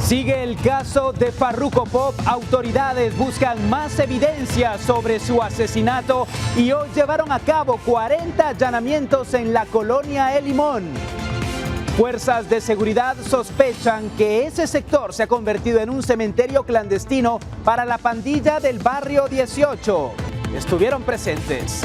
Sigue el caso de Farruko Pop. Autoridades buscan más evidencia sobre su asesinato y hoy llevaron a cabo 40 allanamientos en la colonia El Limón. Fuerzas de seguridad sospechan que ese sector se ha convertido en un cementerio clandestino para la pandilla del barrio 18. Estuvieron presentes.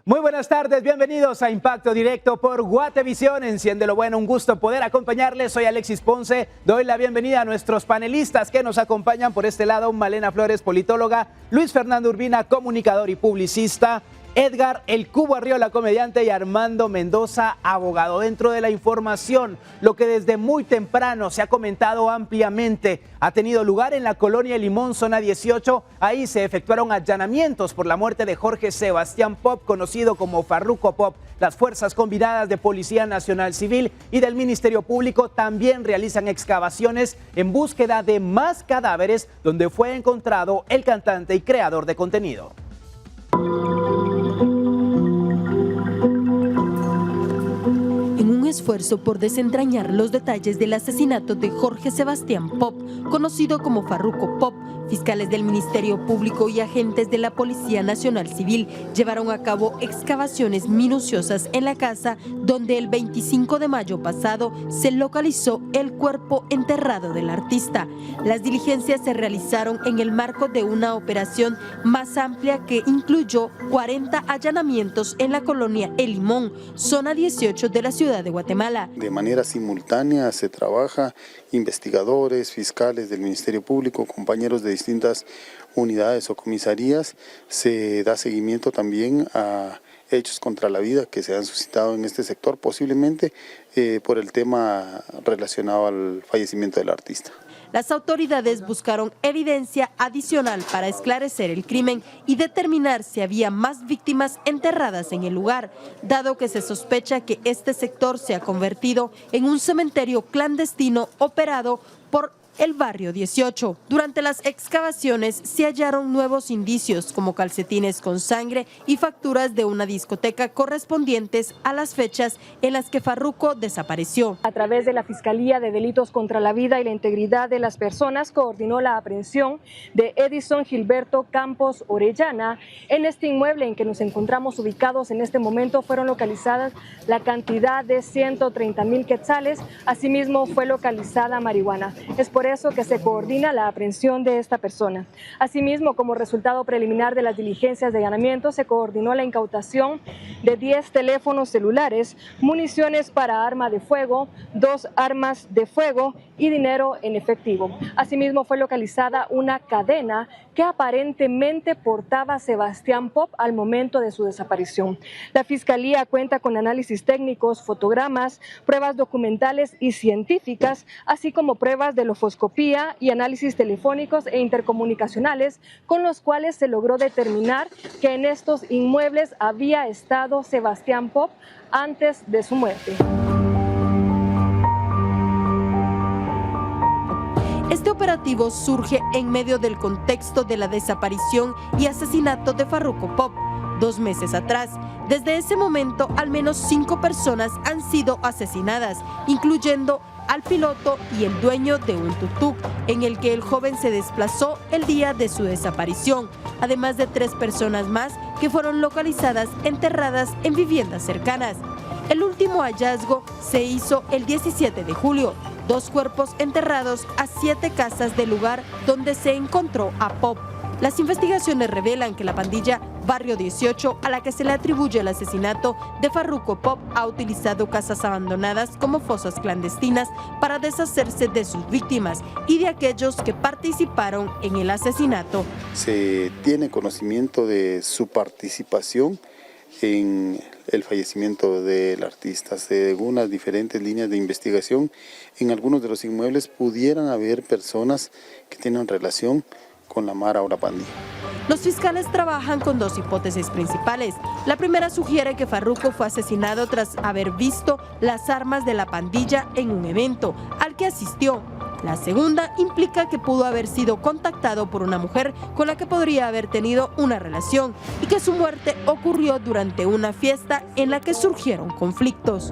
Muy buenas tardes, bienvenidos a Impacto Directo por Guatevisión. Enciende lo bueno, un gusto poder acompañarles. Soy Alexis Ponce, doy la bienvenida a nuestros panelistas que nos acompañan por este lado: Malena Flores, politóloga; Luis Fernando Urbina, comunicador y publicista; Edgar El Cubo Arriola, comediante; y Armando Mendoza, abogado. Dentro de la información, lo que desde muy temprano se ha comentado ampliamente, ha tenido lugar en la colonia El Limón, zona 18. Ahí se efectuaron allanamientos por la muerte de Jorge Sebastián Pop, conocido como Farruko Pop. Las fuerzas combinadas de Policía Nacional Civil y del Ministerio Público también realizan excavaciones en búsqueda de más cadáveres, donde fue encontrado el cantante y creador de contenido. Esfuerzo por desentrañar los detalles del asesinato de Jorge Sebastián Pop, conocido como Farruko Pop, fiscales del Ministerio Público y agentes de la Policía Nacional Civil llevaron a cabo excavaciones minuciosas en la casa donde el 25 de mayo pasado se localizó el cuerpo enterrado del artista. Las diligencias se realizaron en el marco de una operación más amplia que incluyó 40 allanamientos en la colonia El Limón, zona 18 de la ciudad de Guatemala. De manera simultánea se trabaja, investigadores, fiscales del Ministerio Público, compañeros de distintas unidades o comisarías. Se da seguimiento también a hechos contra la vida que se han suscitado en este sector, posiblemente por el tema relacionado al fallecimiento del artista. Las autoridades buscaron evidencia adicional para esclarecer el crimen y determinar si había más víctimas enterradas en el lugar, dado que se sospecha que este sector se ha convertido en un cementerio clandestino operado por el barrio 18. Durante las excavaciones se hallaron nuevos indicios como calcetines con sangre y facturas de una discoteca correspondientes a las fechas en las que Farruko desapareció. A través de la Fiscalía de Delitos contra la Vida y la Integridad de las Personas coordinó la aprehensión de Edison Gilberto Campos Orellana. En este inmueble en que nos encontramos ubicados en este momento fueron localizadas la cantidad de 130,000 quetzales. Asimismo fue localizada marihuana. Es por eso que se coordina la aprehensión de esta persona. Asimismo, como resultado preliminar de las diligencias de allanamiento, se coordinó la incautación de 10 teléfonos celulares, municiones para arma de fuego, 2 armas de fuego y dinero en efectivo. Asimismo, fue localizada una cadena que aparentemente portaba Sebastián Pop al momento de su desaparición. La Fiscalía cuenta con análisis técnicos, fotogramas, pruebas documentales y científicas, así como pruebas de lofoscopía y análisis telefónicos e intercomunicacionales, con los cuales se logró determinar que en estos inmuebles había estado Sebastián Pop antes de su muerte. Este operativo surge en medio del contexto de la desaparición y asesinato de Farruko Pop 2 meses atrás. Desde ese momento, al menos 5 personas han sido asesinadas, incluyendo al piloto y el dueño de un tuk-tuk, en el que el joven se desplazó el día de su desaparición, además de 3 personas más que fueron localizadas enterradas en viviendas cercanas. El último hallazgo se hizo el 17 de julio, 2 cuerpos enterrados a 7 casas del lugar donde se encontró a Pop. Las investigaciones revelan que la pandilla Barrio 18, a la que se le atribuye el asesinato de Farruko Pop, ha utilizado casas abandonadas como fosas clandestinas para deshacerse de sus víctimas y de aquellos que participaron en el asesinato. Se tiene conocimiento de su participación en el fallecimiento del artista. Según las diferentes líneas de investigación, en algunos de los inmuebles pudieran haber personas que tienen relación con la Mara o la pandilla. Los fiscales trabajan con 2 hipótesis principales. La primera sugiere que Farruko fue asesinado tras haber visto las armas de la pandilla en un evento al que asistió. La segunda implica que pudo haber sido contactado por una mujer con la que podría haber tenido una relación y que su muerte ocurrió durante una fiesta en la que surgieron conflictos.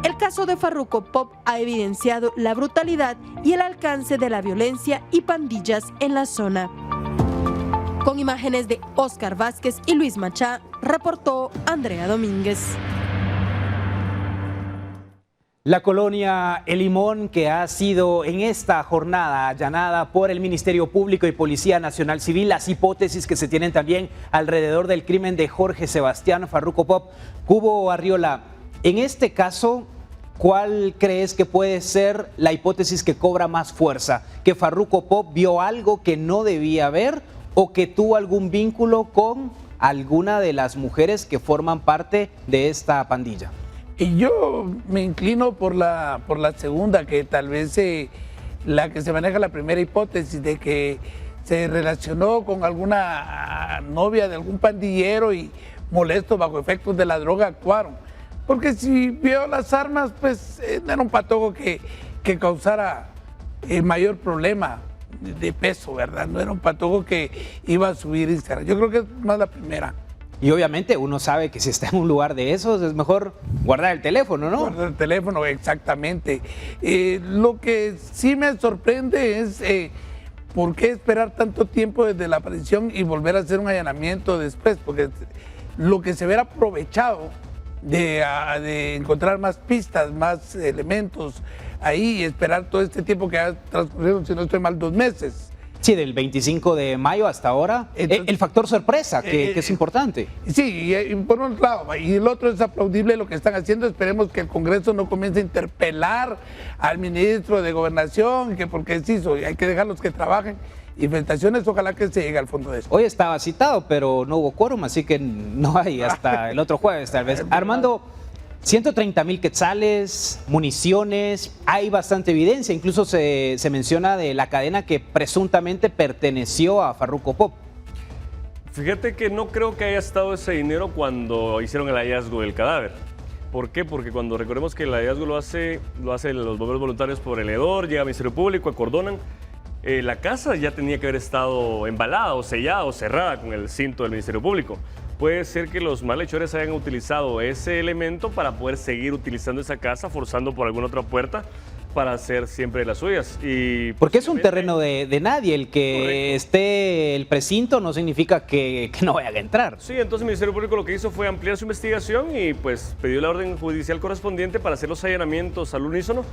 El caso de Farruko Pop ha evidenciado la brutalidad y el alcance de la violencia y pandillas en la zona. Con imágenes de Oscar Vázquez y Luis Machá, reportó Andrea Domínguez. La colonia El Limón, que ha sido en esta jornada allanada por el Ministerio Público y Policía Nacional Civil, las hipótesis que se tienen también alrededor del crimen de Jorge Sebastián Farruko Pop. Cubo Arriola, en este caso, ¿cuál crees que puede ser la hipótesis que cobra más fuerza? ¿Que Farruko Pop vio algo que no debía ver o que tuvo algún vínculo con alguna de las mujeres que forman parte de esta pandilla? Y yo me inclino por la segunda, que tal vez la que se maneja la primera hipótesis de que se relacionó con alguna novia de algún pandillero y molesto bajo efectos de la droga actuaron. Porque si vio las armas, pues no era un patojo que causara mayor problema de peso, ¿verdad? No era un patojo que iba a subir Instagram. Yo creo que es más la primera. Y obviamente uno sabe que si está en un lugar de esos es mejor guardar el teléfono, ¿no? Guardar el teléfono, exactamente. Lo que sí me sorprende es por qué esperar tanto tiempo desde la aparición y volver a hacer un allanamiento después, porque lo que se hubiera aprovechado de encontrar más pistas, más elementos ahí y esperar todo este tiempo que ha transcurrido, si no estoy mal, 2 meses. Sí, del 25 de mayo hasta ahora. Entonces, el factor sorpresa, que es importante. Sí, y por un lado, y el otro es aplaudible lo que están haciendo. Esperemos que el Congreso no comience a interpelar al ministro de Gobernación, que porque es eso, hay que dejarlos que trabajen. Y felicitaciones, ojalá que se llegue al fondo de eso. Hoy estaba citado, pero no hubo quórum, así que no hay hasta el otro jueves, tal vez. Armando, 130,000 quetzales, municiones, hay bastante evidencia, incluso se menciona de la cadena que presuntamente perteneció a Farruko Pop. Fíjate que no creo que haya estado ese dinero cuando hicieron el hallazgo del cadáver. ¿Por qué? Porque cuando recordemos que el hallazgo lo hacen los bomberos voluntarios por el hedor, llega al Ministerio Público, acordonan. La casa ya tenía que haber estado embalada o sellada o cerrada con el cinto del Ministerio Público. Puede ser que los malhechores hayan utilizado ese elemento para poder seguir utilizando esa casa, forzando por alguna otra puerta para hacer siempre las suyas. Porque es un terreno de nadie, el que correcto. Esté el precinto no significa que no vayan a entrar. Sí, entonces el Ministerio Público lo que hizo fue ampliar su investigación y pues pidió la orden judicial correspondiente para hacer los allanamientos al unísono.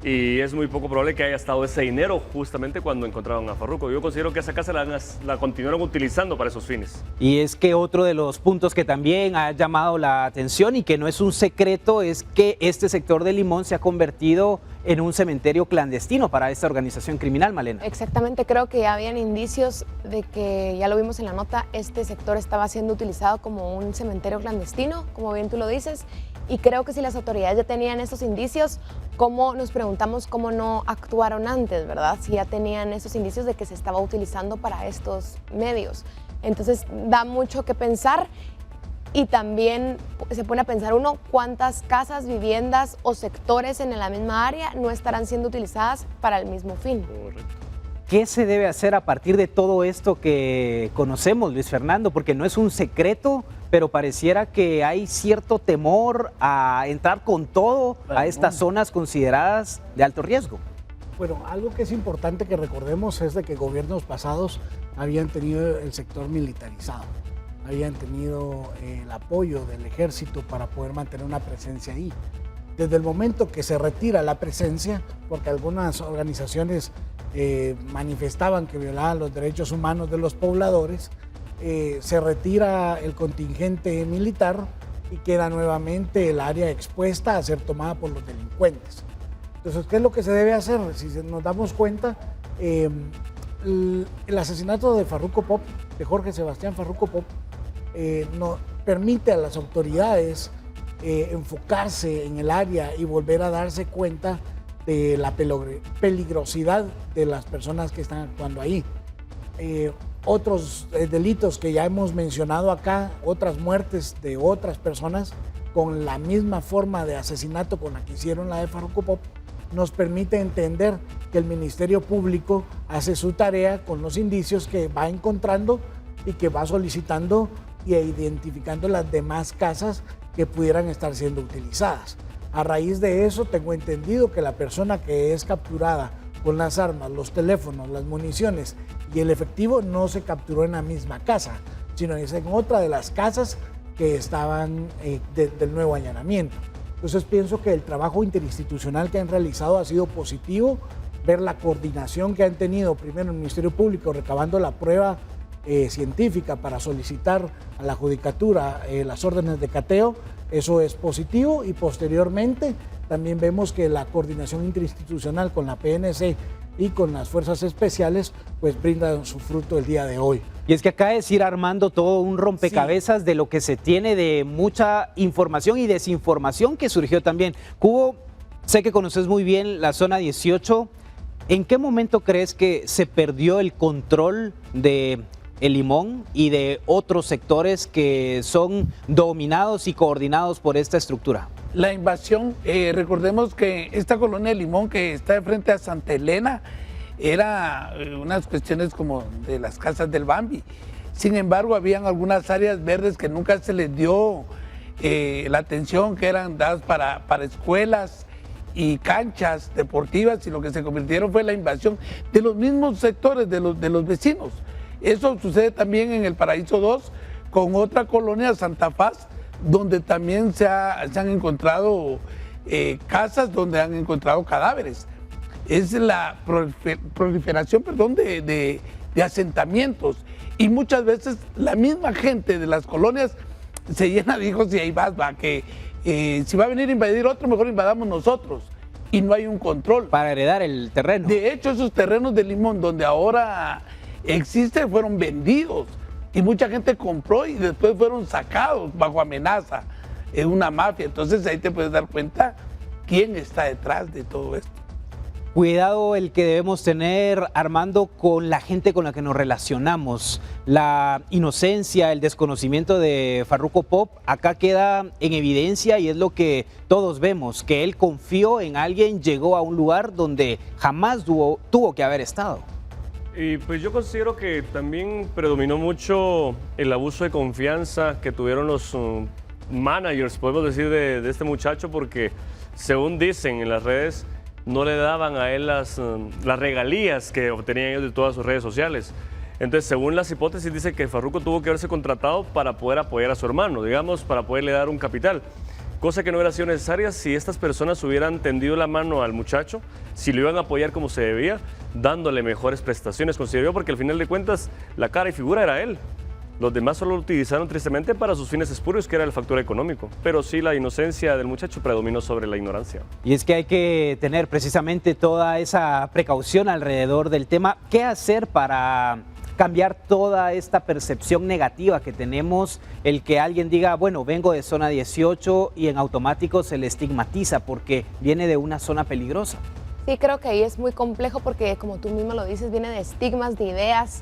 Y es muy poco probable que haya estado ese dinero justamente cuando encontraron a Farruko. Yo considero que esa casa la continuaron utilizando para esos fines. Y es que otro de los puntos que también ha llamado la atención y que no es un secreto es que este sector de Limón se ha convertido en un cementerio clandestino para esta organización criminal, Malena. Exactamente, creo que ya habían indicios de que, ya lo vimos en la nota, este sector estaba siendo utilizado como un cementerio clandestino, como bien tú lo dices, y creo que si las autoridades ya tenían esos indicios, ¿cómo nos preguntamos cómo no actuaron antes, verdad? Si ya tenían esos indicios de que se estaba utilizando para estos medios. Entonces da mucho que pensar. Y también se pone a pensar uno cuántas casas, viviendas o sectores en la misma área no estarán siendo utilizadas para el mismo fin. Correcto. ¿Qué se debe hacer a partir de todo esto que conocemos, Luis Fernando? Porque no es un secreto, pero pareciera que hay cierto temor a entrar con todo a estas zonas consideradas de alto riesgo. Bueno, algo que es importante que recordemos es de que gobiernos pasados habían tenido el sector militarizado. Habían tenido el apoyo del ejército para poder mantener una presencia ahí. Desde el momento que se retira la presencia, porque algunas organizaciones manifestaban que violaban los derechos humanos de los pobladores, se retira el contingente militar y queda nuevamente el área expuesta a ser tomada por los delincuentes. Entonces, ¿qué es lo que se debe hacer? Si nos damos cuenta, el asesinato de Farruko Pop, de Jorge Sebastián Farruko Pop, no permite a las autoridades enfocarse en el área y volver a darse cuenta de la peligrosidad de las personas que están actuando ahí. Otros delitos que ya hemos mencionado acá, otras muertes de otras personas con la misma forma de asesinato con la que hicieron la de Farruko Pop, nos permite entender que el Ministerio Público hace su tarea con los indicios que va encontrando y que va solicitando y identificando las demás casas que pudieran estar siendo utilizadas. A raíz de eso tengo entendido que la persona que es capturada con las armas, los teléfonos, las municiones y el efectivo no se capturó en la misma casa, sino es en otra de las casas que estaban del nuevo allanamiento. Entonces pienso que el trabajo interinstitucional que han realizado ha sido positivo, ver la coordinación que han tenido primero el Ministerio Público recabando la prueba científica para solicitar a la Judicatura las órdenes de cateo, eso es positivo, y posteriormente también vemos que la coordinación interinstitucional con la PNC y con las fuerzas especiales pues brinda su fruto el día de hoy. Y es que acá es ir armando todo un rompecabezas de lo que se tiene de mucha información y desinformación que surgió también. Cubo, sé que conoces muy bien la zona 18. ¿En qué momento crees que se perdió el control de El Limón y de otros sectores que son dominados y coordinados por esta estructura? La invasión, recordemos que esta colonia El Limón que está de frente a Santa Elena era unas cuestiones como de las casas del Bambi. Sin embargo, habían algunas áreas verdes que nunca se les dio la atención que eran dadas para escuelas y canchas deportivas, y lo que se convirtieron fue la invasión de los mismos sectores de los vecinos. Eso sucede también en el Paraíso 2 con otra colonia, Santa Paz, donde también se han encontrado casas donde han encontrado cadáveres. Es la proliferación de asentamientos, y muchas veces la misma gente de las colonias se llena de hijos y ahí va que si va a venir a invadir otro, mejor invadamos nosotros, y no hay un control. Para heredar el terreno. De hecho, esos terrenos de Limón donde ahora existe fueron vendidos y mucha gente compró y después fueron sacados bajo amenaza en una mafia. Entonces ahí te puedes dar cuenta quién está detrás de todo esto. Cuidado el que debemos tener, Armando, con la gente con la que nos relacionamos. La inocencia, el desconocimiento de Farruko Pop acá queda en evidencia, y es lo que todos vemos, que él confió en alguien, llegó a un lugar donde jamás tuvo que haber estado. Y pues yo considero que también predominó mucho el abuso de confianza que tuvieron los managers, podemos decir, de este muchacho, porque según dicen en las redes, no le daban a él las regalías que obtenían ellos de todas sus redes sociales. Entonces, según las hipótesis, dice que Farruko tuvo que haberse contratado para poder apoyar a su hermano, digamos, para poderle dar un capital. Cosa que no hubiera sido necesaria si estas personas hubieran tendido la mano al muchacho, si lo iban a apoyar como se debía, dándole mejores prestaciones, considero yo, porque al final de cuentas la cara y figura era él. Los demás solo lo utilizaron tristemente para sus fines espurios, que era el factor económico. Pero sí, la inocencia del muchacho predominó sobre la ignorancia. Y es que hay que tener precisamente toda esa precaución alrededor del tema. ¿Qué hacer para cambiar toda esta percepción negativa que tenemos? El que alguien diga, bueno, vengo de zona 18, y en automático se le estigmatiza porque viene de una zona peligrosa. Sí, creo que ahí es muy complejo porque, como tú mismo lo dices, viene de estigmas, de ideas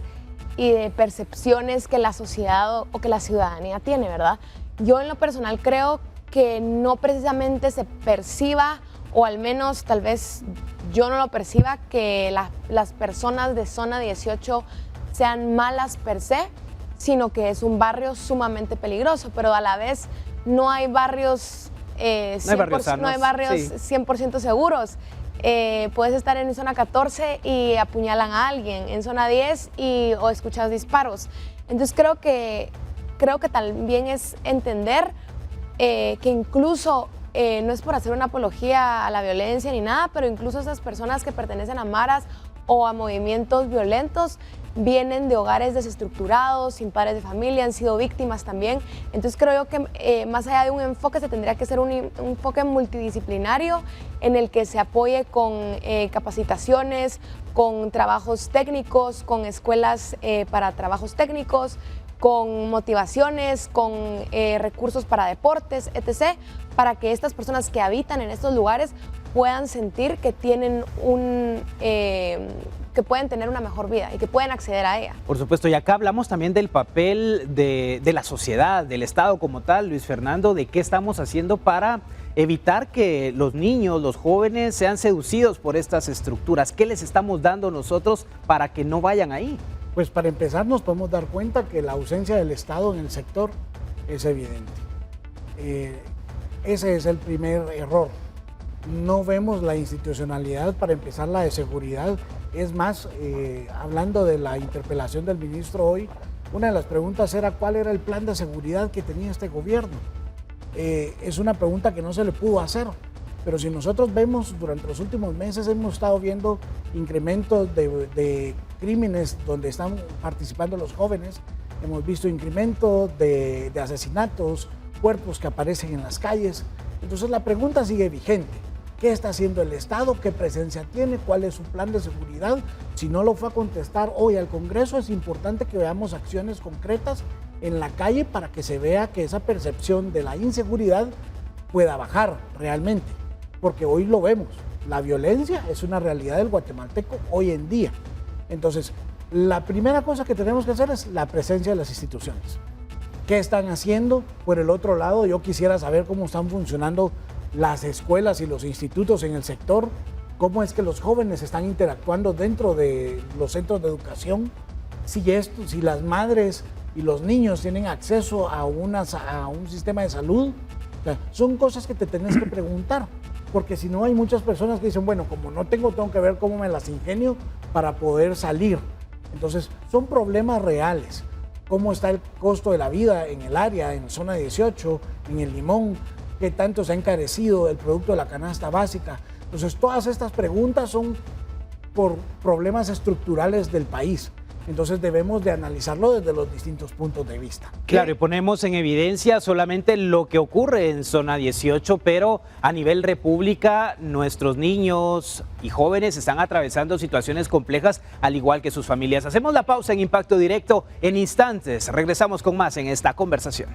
y de percepciones que la sociedad o que la ciudadanía tiene, ¿verdad? Yo en lo personal creo que no precisamente se perciba, o al menos tal vez yo no lo perciba, que las personas de zona 18 sean malas per se, sino que es un barrio sumamente peligroso, pero a la vez no hay barrios, 100% seguros. Puedes estar en zona 14 y apuñalan a alguien, en zona 10 o escuchas disparos. Entonces creo que también es entender que incluso, no es por hacer una apología a la violencia ni nada, pero incluso esas personas que pertenecen a maras o a movimientos violentos vienen de hogares desestructurados, sin padres de familia, han sido víctimas también. Entonces creo yo que más allá de un enfoque, se tendría que ser un enfoque multidisciplinario en el que se apoye con capacitaciones, con trabajos técnicos, con escuelas para trabajos técnicos, con motivaciones, con recursos para deportes, etc., para que estas personas que habitan en estos lugares puedan sentir que tienen que pueden tener una mejor vida y que pueden acceder a ella. Por supuesto, y acá hablamos también del papel de la sociedad, del Estado como tal, Luis Fernando, de qué estamos haciendo para evitar que los niños, los jóvenes sean seducidos por estas estructuras. ¿Qué les estamos dando nosotros para que no vayan ahí? Pues para empezar nos podemos dar cuenta que la ausencia del Estado en el sector es evidente. Ese es el primer error. No vemos la institucionalidad para empezar la de seguridad. Es más, hablando de la interpelación del ministro hoy, una de las preguntas era cuál era el plan de seguridad que tenía este gobierno. Es una pregunta que no se le pudo hacer, pero si nosotros vemos durante los últimos meses hemos estado viendo incrementos de crímenes donde están participando los jóvenes, hemos visto incrementos de asesinatos, cuerpos que aparecen en las calles. Entonces la pregunta sigue vigente. ¿Qué está haciendo el Estado? ¿Qué presencia tiene? ¿Cuál es su plan de seguridad? Si no lo fue a contestar hoy al Congreso, es importante que veamos acciones concretas en la calle para que se vea que esa percepción de la inseguridad pueda bajar realmente. Porque hoy lo vemos, la violencia es una realidad del guatemalteco hoy en día. Entonces, la primera cosa que tenemos que hacer es la presencia de las instituciones. ¿Qué están haciendo? Por el otro lado, yo quisiera saber cómo están funcionando las escuelas y los institutos en el sector, cómo es que los jóvenes están interactuando dentro de los centros de educación, si las madres y los niños tienen acceso a un sistema de salud. O sea, son cosas que te tenés que preguntar, porque si no hay muchas personas que dicen, bueno, como no tengo que ver cómo me las ingenio para poder salir. Entonces, son problemas reales. Cómo está el costo de la vida en el área, en zona 18, en el Limón, qué tanto se ha encarecido el producto de la canasta básica. Entonces, todas estas preguntas son por problemas estructurales del país. Entonces, debemos de analizarlo desde los distintos puntos de vista. Claro, y ponemos en evidencia solamente lo que ocurre en zona 18, pero a nivel república, nuestros niños y jóvenes están atravesando situaciones complejas, al igual que sus familias. Hacemos la pausa en Impacto Directo en instantes. Regresamos con más en esta conversación.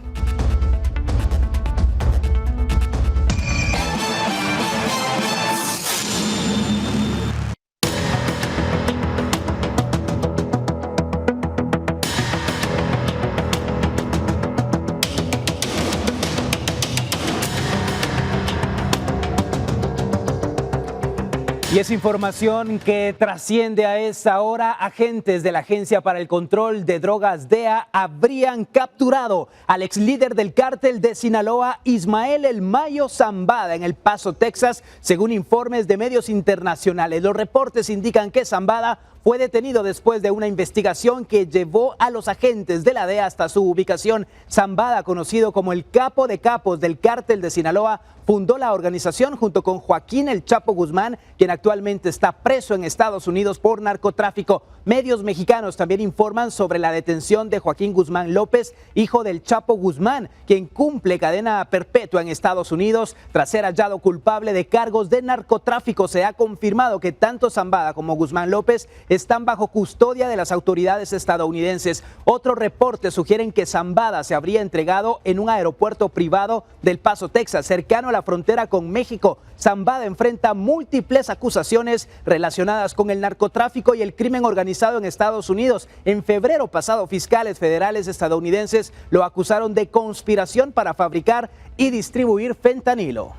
Y es información que trasciende a esta hora. Agentes de la Agencia para el Control de Drogas, DEA, habrían capturado al ex líder del cártel de Sinaloa, Ismael El Mayo Zambada, en El Paso, Texas, según informes de medios internacionales. Los reportes indican que Zambada fue detenido después de una investigación que llevó a los agentes de la DEA hasta su ubicación. Zambada, conocido como el capo de capos del cártel de Sinaloa, fundó la organización junto con Joaquín El Chapo Guzmán, quien actualmente está preso en Estados Unidos por narcotráfico. Medios mexicanos también informan sobre la detención de Joaquín Guzmán López, hijo del Chapo Guzmán, quien cumple cadena perpetua en Estados Unidos tras ser hallado culpable de cargos de narcotráfico. Se ha confirmado que tanto Zambada como Guzmán López están bajo custodia de las autoridades estadounidenses. Otros reportes sugieren que Zambada se habría entregado en un aeropuerto privado del Paso, Texas, cercano a la frontera con México. Zambada enfrenta múltiples acusaciones relacionadas con el narcotráfico y el crimen organizado en Estados Unidos. En febrero pasado, fiscales federales estadounidenses lo acusaron de conspiración para fabricar y distribuir fentanilo.